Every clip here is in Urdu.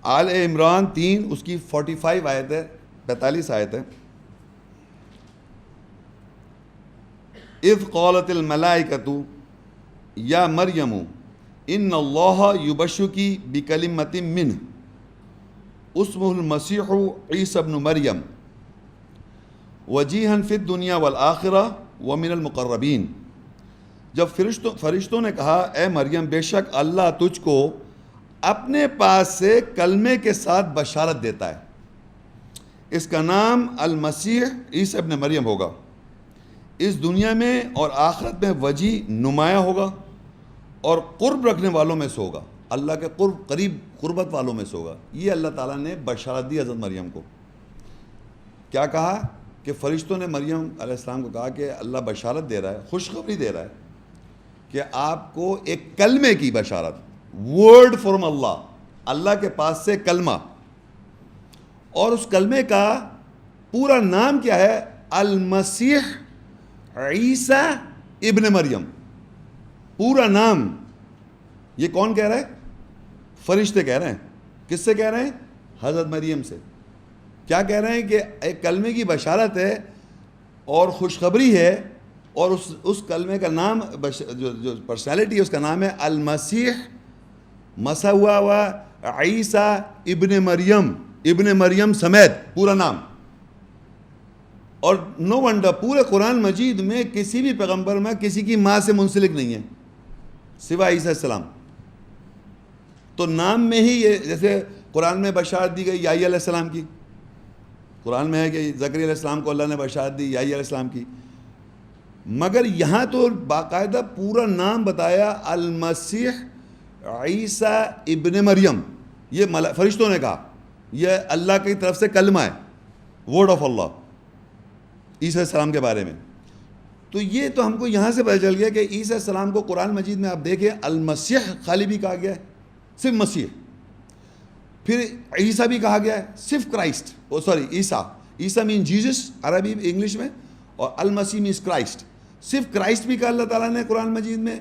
آل عمران 3 اس کی 45 آیت ہے، 45 آیت ہے. اذ قالت الملائکۃ یا مریم ان اللہ یبشرکی بکلمۃ منہ اسمہ المسیح عیسی ابن مریم وجیہا فی الدنیا والآخرہ ومن المقربین. جب فرشتوں نے کہا اے مریم بے شک اللہ تجھ کو اپنے پاس سے کلمے کے ساتھ بشارت دیتا ہے، اس کا نام المسیح عیسی ابن مریم ہوگا، اس دنیا میں اور آخرت میں وجی نمایاں ہوگا اور قرب رکھنے والوں میں سے ہوگا، اللہ کے قربت والوں میں سے ہوگا. یہ اللہ تعالیٰ نے بشارت دی حضرت مریم کو. کیا کہا کہ فرشتوں نے مریم علیہ السلام کو کہا کہ اللہ بشارت دے رہا ہے، خوشخبری دے رہا ہے کہ آپ کو ایک کلمے کی بشارت، ورڈ فرام اللہ کے پاس سے کلمہ، اور اس کلمے کا پورا نام کیا ہے؟ المسیح عیسی ابن مریم. پورا نام. یہ کون کہہ رہا ہے؟ فرشتے کہہ رہے ہیں. کس سے کہہ رہے ہیں؟ حضرت مریم سے. کیا کہہ رہے ہیں کہ ایک کلمے کی بشارت ہے اور خوشخبری ہے، اور اس کلمے کا نام، جو پرسنالٹی ہے اس کا نام ہے المسیح مسا ہوا عیسی ابن مریم، ابن مریم سمیت پورا نام. اور نو ونڈر پورے قرآن مجید میں کسی بھی پیغمبر میں کسی کی ماں سے منسلک نہیں ہے سوائے عیسیٰ السلام. تو نام میں ہی یہ، جیسے قرآن میں بشارت دی گئی یحییٰ علیہ السلام کی، قرآن میں ہے کہ زکریا علیہ السلام کو اللہ نے بشارت دی یحییٰ علیہ السلام کی، مگر یہاں تو باقاعدہ پورا نام بتایا المسیح عیسی ابن مریم. یہ فرشتوں نے کہا یہ اللہ کی طرف سے کلمہ ہے، ورڈ آف اللہ عیسیٰ السلام کے بارے میں. تو یہ تو ہم کو یہاں سے پتہ چل گیا کہ عیسیٰ السلام کو قرآن مجید میں آپ دیکھیں المسیح خالی بھی کہا گیا ہے، صرف مسیح. پھر عیسیٰ بھی کہا گیا ہے، صرف کرائسٹ، عیسیٰ. عیسیٰ مین جیزس عربی انگلش میں، اور المسیح مینس کرائسٹ. صرف کرائسٹ بھی کہا اللہ تعالیٰ نے قرآن مجید میں،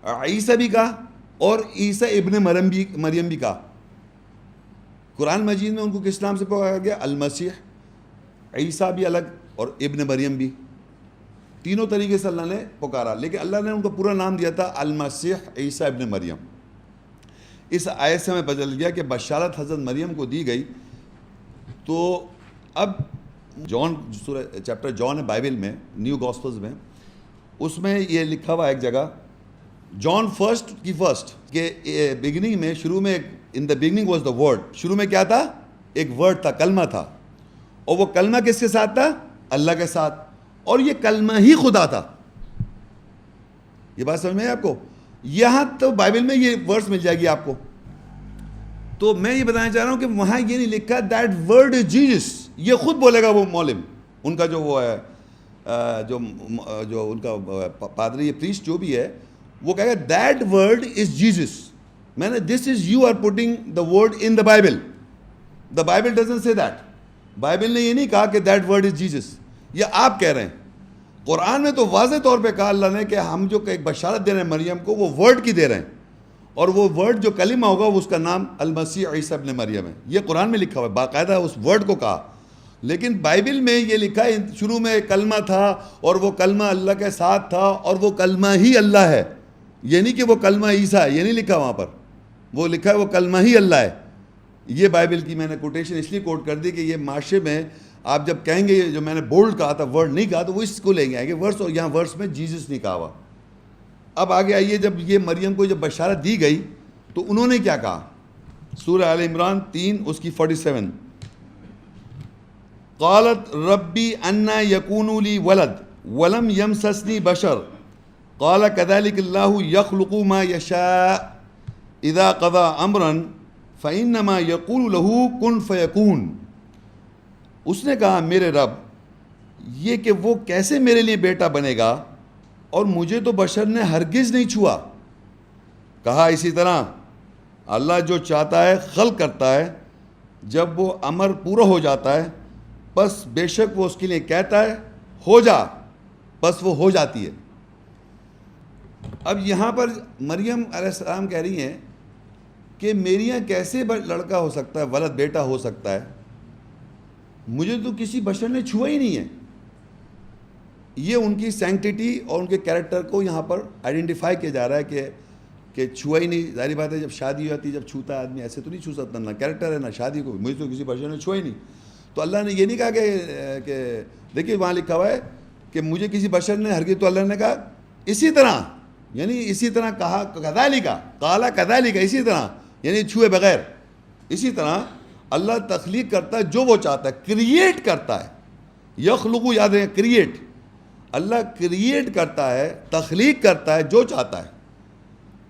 عیسیٰ بھی کہا، اور عیسیٰ ابن مریم بھی کہا. قرآن مجید میں ان کو کس نام سے پکارا گیا؟ المسیح. عیسیٰ بھی الگ اور ابن مریم بھی، تینوں طریقے سے اللہ نے پکارا، لیکن اللہ نے ان کو پورا نام دیا تھا المسیح عیسیٰ ابن مریم. اس آیت سے ہمیں پتہ چل گیا کہ بشارت حضرت مریم کو دی گئی. تو اب چیپٹر جان ہے بائبل میں، نیو گاسپلز میں، اس میں یہ لکھا ہوا ہے ایک جگہ، جان فرسٹ کہ بگننگ میں، شروع میں، in the beginning was the word. شروع میں کیا تھا؟ ایک ورڈ تھا، کلمہ تھا، اور وہ کلمہ کس کے ساتھ تھا؟ اللہ کے ساتھ، اور یہ کلمہ ہی خدا تھا. یہ بات سمجھ میں ہے آپ کو؟ یہاں تو بائبل میں یہ ورڈز مل جائے گی آپ کو. تو میں یہ بتانا چاہ رہا ہوں کہ وہاں یہ نہیں لکھا دیٹ ورڈ از جیزس. یہ خود بولے گا وہ مولم، ان کا جو وہ ہے، جو ان کا پادری پریسٹ جو بھی ہے، وہ کہے گا دیٹ ورڈ از جیزس. میں نے this is you are putting the word in the Bible. The Bible doesn't say that. Bible نے یہ نہیں کہا کہ دیٹ ورڈ از جیزس، یہ آپ کہہ رہے ہیں. قرآن میں تو واضح طور پہ کہا اللہ نے کہ ہم جو ایک بشارت دے رہے ہیں مریم کو، وہ ورڈ کی دے رہے ہیں، اور وہ ورڈ جو کلمہ ہوگا وہ اس کا نام المسیح عیسی ابن مریم ہے. یہ قرآن میں لکھا ہوا ہے، باقاعدہ اس ورڈ کو کہا. لیکن بائبل میں یہ لکھا ہے شروع میں کلمہ تھا، اور وہ کلمہ اللہ کے ساتھ تھا، اور وہ کلمہ ہی اللہ ہے. یہ نہیں کہ وہ کلمہ عیسیٰ ہے، یہ نہیں لکھا وہاں پر. وہ لکھا ہے وہ کلمہ ہی اللہ ہے. یہ بائبل کی میں نے کوٹیشن اس لیے کوٹ کر دی کہ یہ معاشرے میں آپ جب کہیں گے یہ جو میں نے بولڈ کہا تھا، ورڈ نہیں کہا، تو وہ اس کو لیں گے، آئیں گے ورس، اور یہاں ورس میں جیزس نہیں کہا ہوا. اب آگے آئیے، جب یہ مریم کو جب بشارت دی گئی تو انہوں نے کیا کہا؟ سورہ آل عمران 3 اس کی 47، قالت ربی انا یکون لی ولد ولم یمسسنی بشر قال کذلک اللہ یخلق ما یشاء اذا قضى امرا فانما یقول له کن فیکون. اس نے کہا میرے رب، یہ کہ وہ کیسے میرے لیے بیٹا بنے گا، اور مجھے تو بشر نے ہرگز نہیں چھوا. کہا اسی طرح اللہ جو چاہتا ہے خلق کرتا ہے، جب وہ امر پورا ہو جاتا ہے بس بے شک وہ اس کے لیے کہتا ہے ہو جا، بس وہ ہو جاتی ہے. اب یہاں پر مریم علیہ السلام کہہ رہی ہیں کہ میرے یہاں کیسے لڑکا ہو سکتا ہے, ولد بیٹا ہو سکتا ہے, مجھے تو کسی بشر نے چھوا ہی نہیں ہے. یہ ان کی سینکٹیٹی اور ان کے کیریکٹر کو یہاں پر آئیڈینٹیفائی کیا جا رہا ہے کہ چھوا ہی نہیں. ظاہری بات ہے جب شادی ہوتی ہے, جب چھوتا ہے آدمی, ایسے تو نہیں چھو سکتا, نہ کیریکٹر ہے نہ شادی کو, مجھے تو کسی بشر نے چھوا ہی نہیں. تو اللہ نے یہ نہیں کہا کہ دیکھیے وہاں لکھا ہوا ہے کہ مجھے کسی بشر نے ہرگز, تو اللہ نے کہا اسی طرح, یعنی اسی طرح کہا کذالک, قال کذالک, اسی طرح, یعنی چھوئے بغیر. اسی طرح اللہ تخلیق کرتا ہے جو وہ چاہتا ہے, کریٹ کرتا ہے. یخلق, یاد رکھیں, کریٹ, اللہ کریٹ کرتا ہے, تخلیق کرتا ہے جو چاہتا ہے.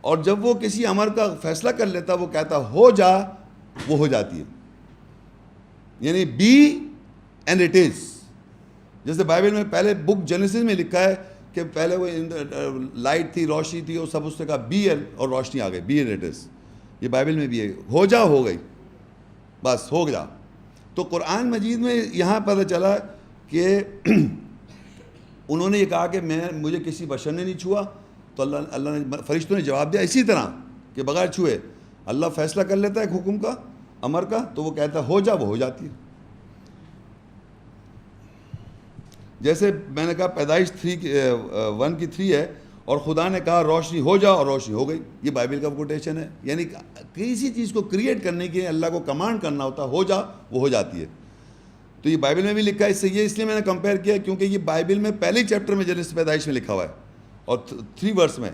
اور جب وہ کسی امر کا فیصلہ کر لیتا ہے, وہ کہتا ہو جا, وہ ہو جاتی ہے. یعنی بی اینڈ اٹ از. جیسے بائبل میں پہلے بک جینیسس میں لکھا ہے کہ پہلے وہ لائٹ تھی, روشنی تھی, اور سب اس نے کہا بی اور روشنی آ گئی, بی اینڈ اٹ از. یہ بائبل میں بھی ہے, ہو جا, ہو گئی, بس ہو گیا. تو قرآن مجید میں یہاں پتہ چلا کہ انہوں نے یہ کہا کہ مجھے کسی بشر نے نہیں چھوا, تو اللہ نے, فرشتوں نے جواب دیا اسی طرح کہ بغیر چھوئے. اللہ فیصلہ کر لیتا ہے ایک حکم کا, امر کا, تو وہ کہتا ہے ہو جا, وہ ہو جاتی ہے. جیسے میں نے کہا پیدائش 1 کی 3 ہے, اور خدا نے کہا روشنی ہو جا, اور روشنی ہو گئی. یہ بائبل کا کوٹیشن ہے. یعنی کسی چیز کو کریٹ کرنے کے اللہ کو کمانڈ کرنا ہوتا ہے, ہو جا, وہ ہو جاتی ہے. تو یہ بائبل میں بھی لکھا ہے. اس لیے میں نے کمپیئر کیا کیونکہ یہ بائبل میں پہلے چیپٹر میں جنیسس پیدائش میں لکھا ہوا ہے, اور 3 ورس میں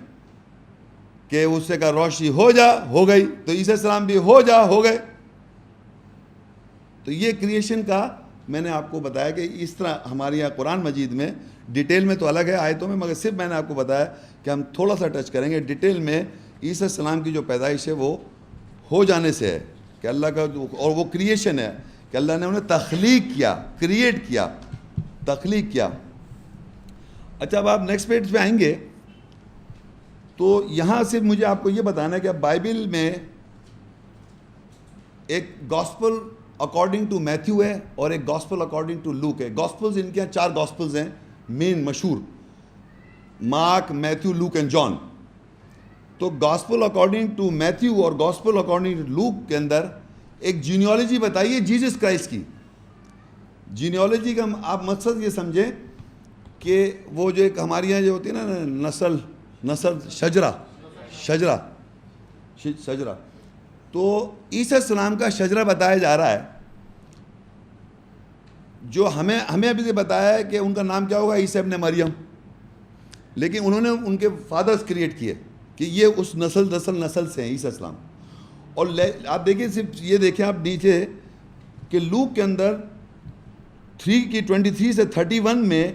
کہ اس سے کہا روشنی ہو جا, ہو گئی. تو عیسیٰ السلام بھی ہو جا, ہو گئے. تو یہ کریشن کا میں نے آپ کو بتایا کہ اس طرح ہمارے یہاں قرآن مجید میں ڈیٹیل میں تو الگ ہے آیتوں میں, مگر صرف میں نے آپ کو بتایا کہ ہم تھوڑا سا ٹچ کریں گے ڈیٹیل میں. عیسیٰ السلام کی جو پیدائش ہے وہ ہو جانے سے ہے کہ اللہ کا, اور وہ کریشن ہے کہ اللہ نے انہیں تخلیق کیا, کریٹ کیا, تخلیق کیا. اچھا, اب آپ نیکسٹ پیج پہ آئیں گے تو یہاں سے مجھے آپ کو یہ بتانا ہے کہ بائبل میں ایک گاسپل اکارڈنگ ٹو میتھیو ہے اور ایک گاسپل اکارڈنگ ٹو لوک ہے. گاسپلز ان کے یہاں 4 گاسپلز ہیں مین مشہور, Mark, Matthew, Luke and John. تو گاسپل اکارڈنگ ٹو میتھیو اور گاسپل اکارڈنگ ٹو لوک کے اندر ایک جینیالوجی بتائیے جیزس کرائسٹ کی. جینیالوجی کا آپ مقصد یہ سمجھیں کہ وہ جو ایک ہمارے یہاں جو ہوتی ہے نا نسل شجرہ. تو عیسیٰ السلام کا شجرہ بتایا جا رہا ہے, جو ہمیں ابھی سے بتایا ہے کہ ان کا نام کیا ہوگا, عیسیٰ ابن مریم. لیکن انہوں نے ان کے فادرز کریٹ کیے کہ یہ اس نسل سے ہیں عیسیٰ السلام. اور آپ دیکھیں, صرف یہ دیکھیں آپ نیچے کہ لوک کے اندر 3 کی 23 سے 31 میں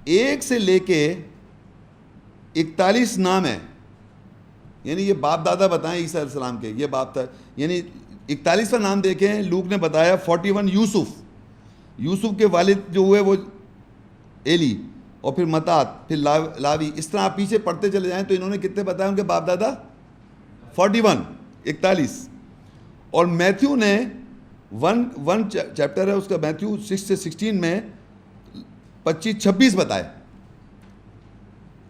1 سے لے کے 41 نام ہیں. یعنی یہ باپ دادا بتائیں عیسیٰ علیہ السلام کے, یہ باپ تھا. یعنی 41واں نام دیکھیں لوک نے بتایا 41 یوسف کے والد جو ہوئے وہ ایلی, اور پھر متات, پھر لاوی. اس طرح آپ پیچھے پڑھتے چلے جائیں تو انہوں نے کتنے بتایا ان کے باپ دادا, 41. اور میتھیو نے 1 چیپٹر ہے اس کا, میتھیو 6 سے 16 میں 26 بتائے.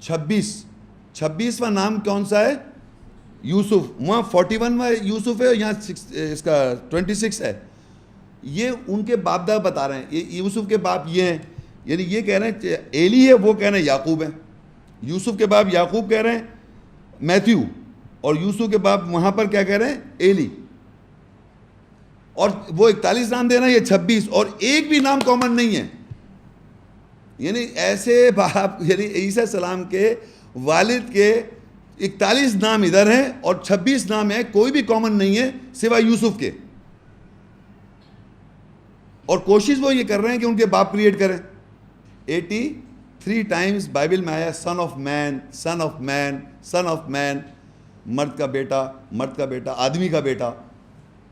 26واں نام کون سا ہے, یوسف. وہاں 41واں یوسف ہے, یہاں اس کا 26 ہے. یہ ان کے باپ دادا بتا رہے ہیں, یوسف کے باپ یہ ہیں. یعنی یہ کہہ رہے ہیں ایلی ہے, وہ کہہ رہے ہیں یعقوب ہے. یوسف کے باپ یعقوب کہہ رہے ہیں میتھیو, اور یوسف کے باپ وہاں پر کیا کہہ رہے ہیں, ایلی. اور وہ 41 نام دے رہے ہیں, یہ 26, اور ایک بھی نام کامن نہیں ہے. یعنی ایسے باپ, یعنی عیسیٰ السلام کے والد کے 41 نام ادھر ہیں اور 26 نام ہیں, کوئی بھی کامن نہیں ہے سوائے یوسف کے. اور کوشش وہ یہ کر رہے ہیں کہ ان کے باپ کریٹ کریں. 83 ٹائمز بائبل میں آیا son of man, son of man, son of man. مرد کا بیٹا, مرد کا بیٹا, آدمی کا بیٹا,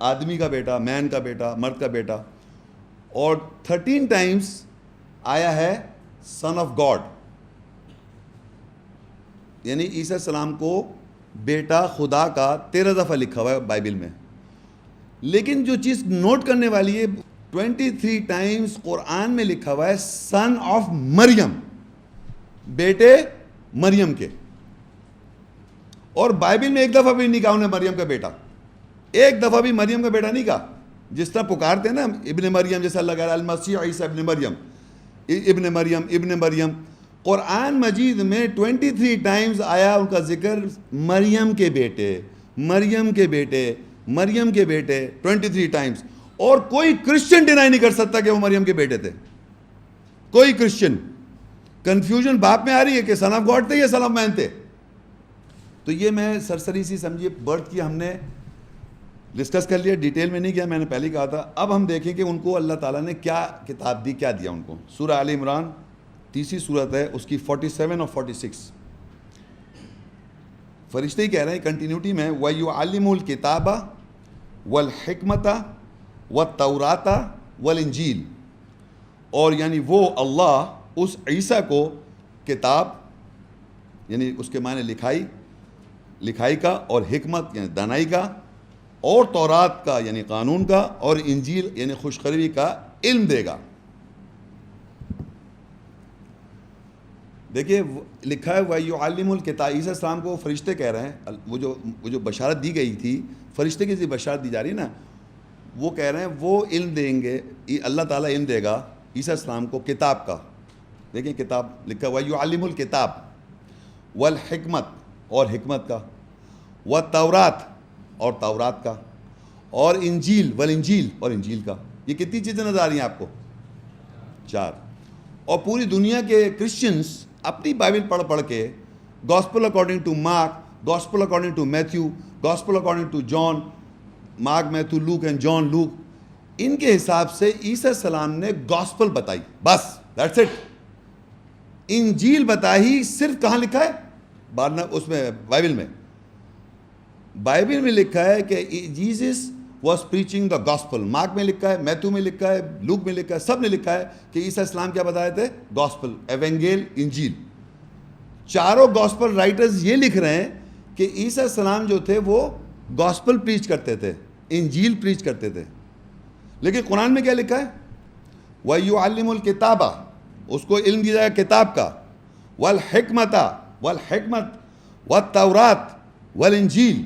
آدمی کا بیٹا, مین کا بیٹا, مرد کا بیٹا. اور 13 ٹائمز آیا ہے سن آف گاڈ. یعنی عیسیٰ السلام کو بیٹا خدا کا 13 دفعہ لکھا ہوا ہے بائبل میں. لیکن جو چیز نوٹ کرنے والی ہے, 23 ٹائمز قرآن میں لکھا ہوا ہے سن آف مریم, بیٹے مریم کے. اور بائبل میں ایک دفعہ بھی نہیں کہا انہیں مریم کا بیٹا. ایک دفعہ بھی مریم کا بیٹا نہیں کہا. جس طرح پکارتے ہیں نا ابن مریم، جیسے اللہ کہہ رہا ہے المسیح عیسیٰ ابن مریم، ابن مریم ابن مریم. قرآن مجید میں 23 ٹائمز آیا ان کا ذکر مریم کے بیٹے، مریم کے بیٹے، مریم کے بیٹے، 23 ٹائمز. اور کوئی کرسچن ڈینائی نہیں کر سکتا کہ وہ مریم کے بیٹے تھے. کوئی کرسچن. کنفیوژن باپ میں آ رہی ہے کہ سن آف گاڈ تھے یا سن آف مین تھے. تو یہ میں سرسری سی سمجھیے برتھ کی ہم نے ڈسکس کر لیا، ڈیٹیل میں نہیں کیا، میں نے پہلے کہا تھا. اب ہم دیکھیں کہ ان کو اللہ تعالیٰ نے کیا کتاب دی، کیا دیا ان کو. سورہ آل عمران تیسری صورت ہے، اس کی 47 اور 46. فرشتے ہی کہہ رہے ہیں کنٹینیوٹی میں وَيُعَلِّمُ الْكِتَابَ وَالْحِكْمَةَ وَالتَّوْرَاةَ وَالْإِنْجِيلَ. اور یعنی وہ اللہ اس عیسیٰ کو کتاب، یعنی اس کے معنی لکھائی کا، اور حکمت یعنی دانائی کا، اور تورات کا یعنی قانون کا، اور انجیل یعنی خوشخبری کا علم دے گا. دیکھیے لکھا ہے وَيُعَلِّمُ الْكِتَابَ. عیسیٰ السلام کو فرشتے کہہ رہے ہیں، وہ جو بشارت دی گئی تھی، فرشتے کی بشارت دی جا رہی ہے نا، وہ کہہ رہے ہیں وہ علم دیں گے، اللہ تعالیٰ علم دے گا عیسیٰ السلام کو کتاب کا. دیکھیں کتاب لکھا ہے وَيُعَلِّمُ الْكِتَابَ وَالْحِكْمَةَ، اور حکمت کا، وَالتَّوْرَاةَ، اور تورات کا، اور انجیل والانجیل، اور انجیل کا. یہ کتنی چیزیں نظر آ رہی ہیں آپ کو؟ 4. اور پوری دنیا کے کرسچنس اپنی بائبل پڑھ کے gospel according to Mark, gospel according to Matthew, gospel according to John, Mark, Matthew, Luke and John, Luke, ان کے حساب سے عیسیٰ السلام نے گاسپل بتائی، بس دیٹس اٹ. انجیل بتائی صرف کہاں لکھا ہے؟ اس میں بائبل میں لکھا ہے کہ Jesus was preaching the gospel. Mark میں لکھا ہے، میتھو میں لکھا ہے، لوک میں لکھا ہے، سب نے لکھا ہے کہ عیسیٰ السلام کیا بتائے تھے؟ گاسپل، ایونگیل، انجیل. چاروں گاسپل رائٹرز یہ لکھ رہے ہیں کہ عیسیٰ السلام جو تھے وہ گاسپل پریچ کرتے تھے، انجیل پریچ کرتے تھے. لیکن قرآن میں کیا لکھا ہے؟ وَيُعَلِّمُ الْكِتَابَ، اس کو علم دیا جائے گا کتاب کا، والحکمت والتورات والانجیل.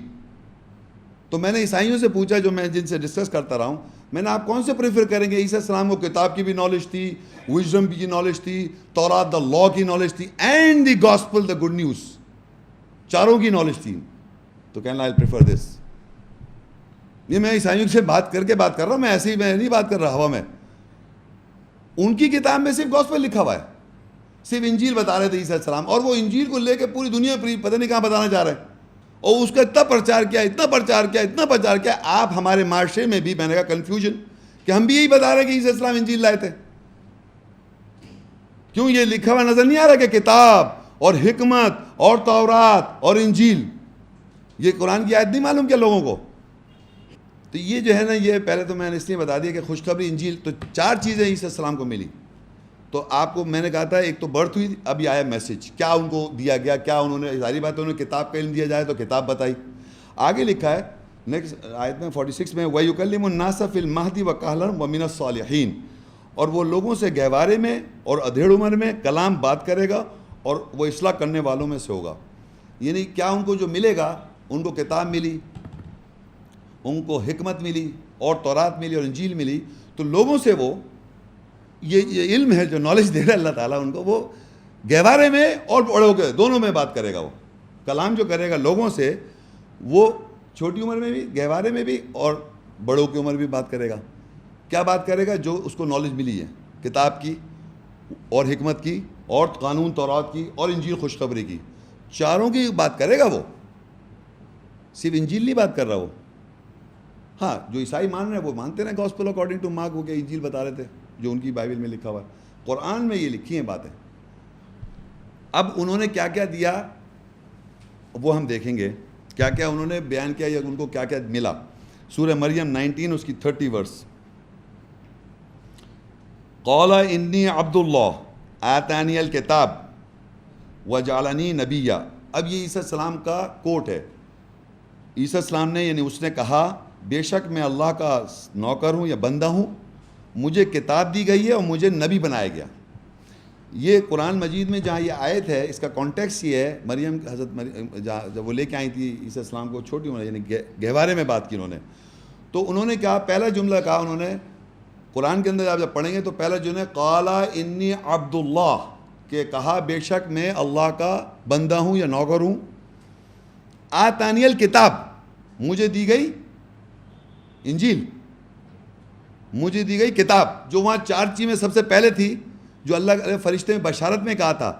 تو میں نے عیسائیوں سے پوچھا، جو میں جن سے ڈسکس کرتا رہا ہوں، میں نے آپ کون سے پریفر کریں گے؟ عیسیٰ السلام کو کتاب کی بھی نالج تھی، وژڈم کی نالج تھی، تورات دا لا کی نالج تھی، and the gospel the good news, چاروں کی نالج تھی. تو کہنا آئی پریفر دس. یہ میں عیسائیوں سے بات کر رہا ہوں، میں ایسے ہی میں نہیں بات کر رہا ہوا میں. ان کی کتاب میں صرف گاسپل لکھا ہوا ہے، صرف انجیل بتا رہے تھے عیسیٰ السلام، اور وہ انجیل کو لے کے پوری دنیا پتہ نہیں کہاں بتانا چاہ رہے ہیں، اور اس کا اتنا پرچار کیا. آپ ہمارے معاشرے میں بھی، میں نے کہا کنفیوژن، کہ ہم بھی یہی بتا رہے ہیں کہ عیسیٰ السلام انجیل لائے تھے. کیوں یہ لکھا ہوا نظر نہیں آ رہا کہ کتاب اور حکمت اور تورات اور انجیل؟ یہ قرآن کی آیت نہیں معلوم کیا لوگوں کو؟ تو یہ جو ہے نا، یہ پہلے تو میں نے اس لیے بتا دیا کہ خوشخبری، انجیل، تو 4 چیزیں عیسیٰ السلام کو ملی. تو آپ کو میں نے کہا تھا ایک تو برتھ ہوئی، ابھی آیا میسج، کیا ان کو دیا گیا، کیا انہوں نے، ظاہری بات ہے انہوں نے کتاب کا علم دیا جائے تو کتاب بتائی. آگے لکھا ہے نیکسٹ آیت میں 46 میں وَيُكَلِّمُ النَّاسَ فِي الْمَهْدِ وَكَهْلًا وَمِنَ الصَّالِحِينَ، اور وہ لوگوں سے گہوارے میں اور ادھیڑ عمر میں کلام بات کرے گا، اور وہ اصلاح کرنے والوں میں سے ہوگا. یعنی کیا ان کو جو ملے گا، ان کو کتاب ملی، ان کو حکمت ملی، اور تورات ملی، اور انجیل ملی. تو لوگوں سے وہ یہ علم ہے جو نالج دے رہا ہے اللہ تعالیٰ ان کو، وہ گہوارے میں اور بڑوں کے دونوں میں بات کرے گا. وہ کلام جو کرے گا لوگوں سے، وہ چھوٹی عمر میں بھی، گہوارے میں بھی، اور بڑوں کی عمر بھی بات کرے گا. کیا بات کرے گا؟ جو اس کو نالج ملی ہے کتاب کی، اور حکمت کی، اور قانون تورات کی، اور انجیل خوشخبری کی. چاروں کی بات کرے گا. وہ صرف انجیل نہیں بات کر رہا وہ. ہاں جو عیسائی مان رہے ہیں وہ مانتے ہیں گاسپل اکارڈنگ ٹو مارک، وہ کہ انجیل بتا رہے تھے جو ان کی بائبل میں لکھا ہوا ہے. قرآن میں یہ لکھی ہیں باتیں. اب انہوں نے کیا کیا دیا وہ ہم دیکھیں گے، کیا کیا انہوں نے بیان کیا یا ان کو کیا کیا ملا. سورہ مریم 19 اس کی 30 ورس. قال انی عبد اللہ آتانی الکتاب وجعلنی نبیا. اب یہ عیسیٰ السلام کا کوٹ ہے. عیسیٰ السلام نے، یعنی اس نے کہا بے شک میں اللہ کا نوکر ہوں یا بندہ ہوں، مجھے کتاب دی گئی ہے اور مجھے نبی بنایا گیا. یہ قرآن مجید میں جہاں یہ آیت ہے اس کا کانٹیکس یہ ہے، مریم حضرت مریم جب وہ لے کے آئی تھی عیسیٰ السلام کو چھوٹی عمر، یعنی گہوارے میں بات کی انہوں نے، تو انہوں نے کہا، پہلا جملہ کہا انہوں نے قرآن کے اندر، آپ جب پڑھیں گے تو پہلا جو ہے قال انی عبد اللہ، کہ کہا بے شک میں اللہ کا بندہ ہوں یا نوکر ہوں، آتانی الکتاب، مجھے دی گئی انجیل، مجھے دی گئی کتاب، جو وہاں 4 چیزیں سب سے پہلے تھی جو اللہ کے فرشتے میں بشارت میں کہا تھا،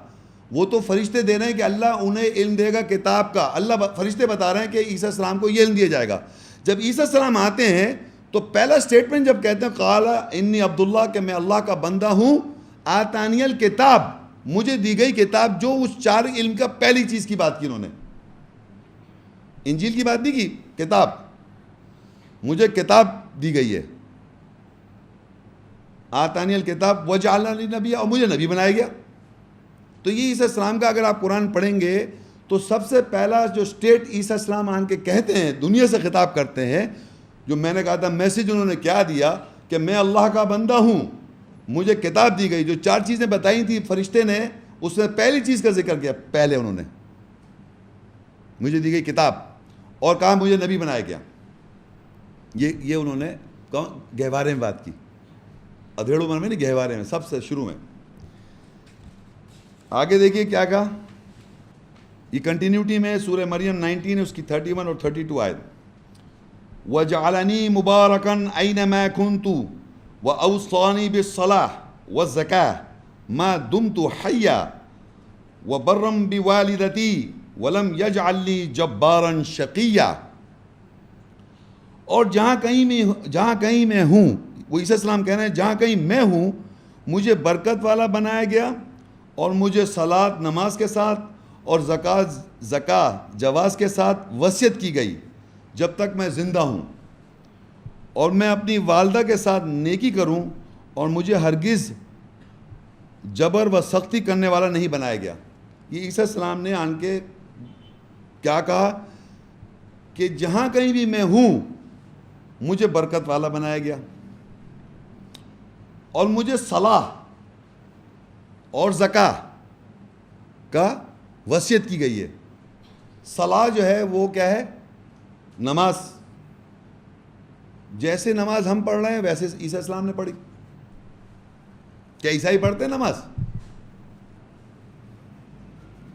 وہ تو فرشتے دے رہے ہیں کہ اللہ انہیں علم دے گا کتاب کا، اللہ فرشتے بتا رہے ہیں کہ عیسیٰ السلام کو یہ علم دیا جائے گا۔ جب عیسیٰ السلام آتے ہیں تو پہلا سٹیٹمنٹ جب کہتے ہیں قال انی عبداللہ، کہ میں اللہ کا بندہ ہوں، آتانی الکتاب، مجھے دی گئی کتاب، جو اس 4 علم کا پہلی چیز کی بات کی انہوں نے، انجیل کی بات نہیں کی، کتاب، مجھے کتاب دی گئی ہے، آتانی الکتاب وجعلنی نبی، اور مجھے نبی بنایا گیا۔ تو یہ عیسیٰ السلام کا اگر آپ قرآن پڑھیں گے تو سب سے پہلا جو سٹیٹ عیسیٰ السلام آن کے کہتے ہیں، دنیا سے خطاب کرتے ہیں، جو میں نے کہا تھا میسیج انہوں نے کیا دیا کہ میں اللہ کا بندہ ہوں، مجھے کتاب دی گئی، جو 4 چیزیں بتائی تھی فرشتے نے، اس میں پہلی چیز کا ذکر کیا، پہلے انہوں نے مجھے دی گئی کتاب، اور کہا مجھے نبی بنایا گیا۔ یہ انہوں نے گہوارے میں بات کی، ادھیڑ عمر میں نہیں، گہوارے میں، سب سے شروع میں۔ آگے دیکھیے کیا کہا، یہ کنٹینیوٹی میں سورہ مریم 19 اس کی 31 اور 32 آیت، وَجَعَلَنِي مُبَارَكًا أَيْنَمَا كُنْتُ وَأَوْصَانِي بِالصَّلَاةِ وَالزَّكَاةِ مَا دُمْتُ حَيًّا وَبَرًّا بِوَالِدَتِي وَلَمْ يَجْعَلْنِي جَبَّارًا شَقِيًّا۔ اور جہاں کہیں میں ہوں، وہ عیسیٰ السلام کہہ رہے ہیں جہاں کہیں میں ہوں مجھے برکت والا بنایا گیا، اور مجھے صلاۃ نماز کے ساتھ اور زکوٰۃ جواز کے ساتھ وصیت کی گئی جب تک میں زندہ ہوں، اور میں اپنی والدہ کے ساتھ نیکی کروں، اور مجھے ہرگز جبر و سختی کرنے والا نہیں بنایا گیا۔ یہ عیسیٰ السلام نے آن کے کیا کہا کہ جہاں کہیں بھی میں ہوں مجھے برکت والا بنایا گیا، اور مجھے صلاح اور زکوٰۃ کا وصیت کی گئی ہے۔ صلاح جو ہے وہ کیا ہے، نماز، جیسے نماز ہم پڑھ رہے ہیں ویسے عیسیٰ السلام نے پڑھی۔ کیا عیسائی پڑھتے ہیں نماز؟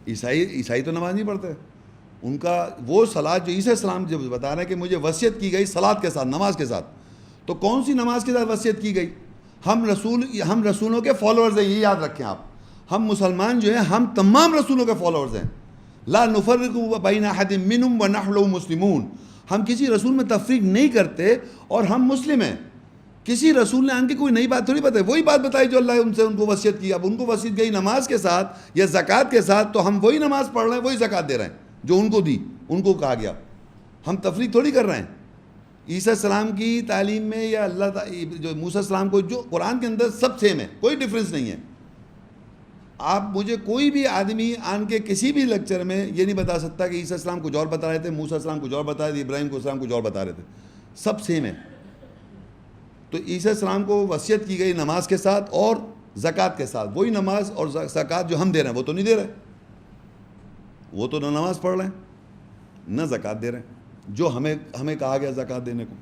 عیسائی تو نماز نہیں پڑھتے، ان کا وہ صلاۃ جو عیسیٰ السلام جب بتا رہے ہیں کہ مجھے وصیت کی گئی صلاۃ کے ساتھ، نماز کے ساتھ، تو کون سی نماز کے ساتھ وصیت کی گئی؟ ہم رسولوں کے فالوورز ہیں، یہ یاد رکھیں آپ، ہم مسلمان جو ہیں ہم تمام رسولوں کے فالوورز ہیں، لا نفرق بین احد منہم ونحن له مسلمون، ہم کسی رسول میں تفریق نہیں کرتے اور ہم مسلم ہیں۔ کسی رسول نے آن کے کوئی نئی بات تھوڑی بتائی، وہی بات بتائی جو اللہ ان کو وصیت کی۔ اب ان کو وصیت گئی نماز کے ساتھ یا زکوٰۃ کے ساتھ، تو ہم وہی نماز پڑھ رہے ہیں، وہی زکوٰۃ دے رہے ہیں جو ان کو دی، ان کو کہا گیا، ہم تفریق تھوڑی کر رہے ہیں۔ عیسیٰ السلام کی تعلیم میں یا جو موسیٰ السلام کو جو قرآن کے اندر سب سیم ہے، کوئی ڈفرینس نہیں ہے۔ آپ مجھے کوئی بھی آدمی آن کے کسی بھی لیکچر میں یہ نہیں بتا سکتا کہ عیسیٰ السلام کچھ اور بتا رہے تھے، موسیٰ السلام کچھ اور بتا رہے تھے، ابراہیم کو السلام کچھ اور بتا رہے تھے، سب سیم ہے۔ تو عیسیٰ السلام کو وصیت کی گئی نماز کے ساتھ اور زکوٰۃ کے ساتھ، وہی نماز اور زکوٰۃ جو ہم دے رہے ہیں وہ تو نہیں دے رہے، وہ تو نہ نماز پڑھ رہے ہیں نہ زکوٰۃ دے رہے ہیں جو ہمیں کہا گیا زکوٰۃ دینے کو۔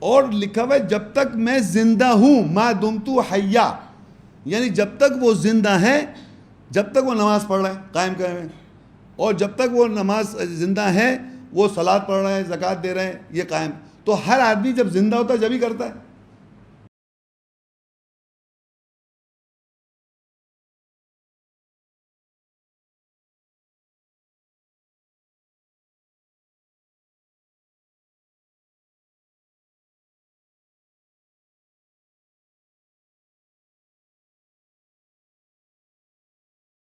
اور لکھا ہوا ہے جب تک میں زندہ ہوں، ما دمت حیا، یعنی جب تک وہ زندہ ہیں، جب تک وہ نماز پڑھ رہے ہیں قائم ہیں، اور جب تک وہ نماز زندہ ہیں وہ صلاۃ پڑھ رہے ہیں، زکوٰۃ دے رہے ہیں، یہ قائم۔ تو ہر آدمی جب زندہ ہوتا ہے جب ہی کرتا ہے،